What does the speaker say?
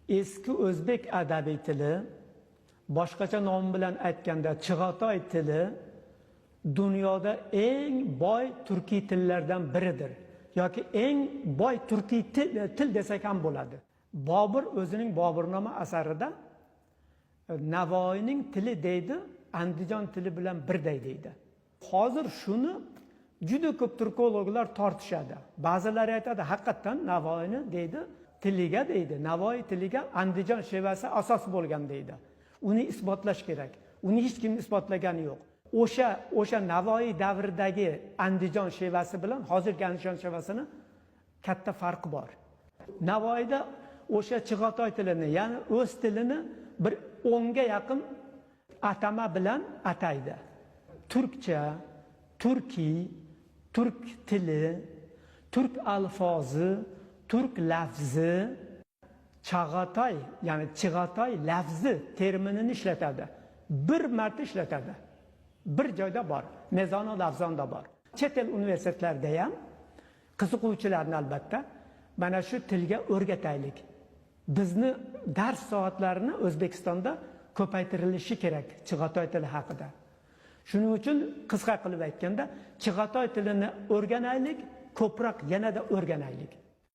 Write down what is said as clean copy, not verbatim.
eski o'zbek adabiy tili, boshqacha nom bilan aytganda Chig'atoy tili dunyoda eng boy turkiy tillardan biridir. Yoki eng boy turkiy til desak ham bo'ladi. Bobur o'zining Boburnoma asarida Navoiyning tili deydi, Andijon tili bilan birday deydi. Hozir shuni juda ko'p turkologlar tortishadi. Ba'zilari aytadi, haqiqatan Navoiyni deydi, tiliga deydi, Navoiy tiliga Andijon shevasi asos bo'lgan deydi. Uni isbotlash kerak. Uni hech kim isbotlagani yo'q. O'sha Navoiy davridagi Andijon shevasi bilan hozirgi Andijon shevasini katta farqi bor. Navoiyda o'sha Chig'atoy tilini, ya'ni o'z tilini bir 10 ga yaqin atama bilan ataydi. Turkcha, turkiy, turk tili, turk alfozi, turk lafzi, Chag'atoy, ya'ni Chig'atoy lafzi terminini ishlatadi. Bir marta ishlatadi. Bir joyda bor, Mezon lafzonda bor. Chet el universitetlarida ham qiziquvchilarni albatta mana shu tilga o'rgataylik. Bizni dars soatlarini O'zbekistonda ko'paytirilishi kerak Chig'atoy tili haqida. Shuning uchun qisqa qilib aytganda, Chig'atoy tilini o'rganaylik, ko'proq yanada o'rganaylik.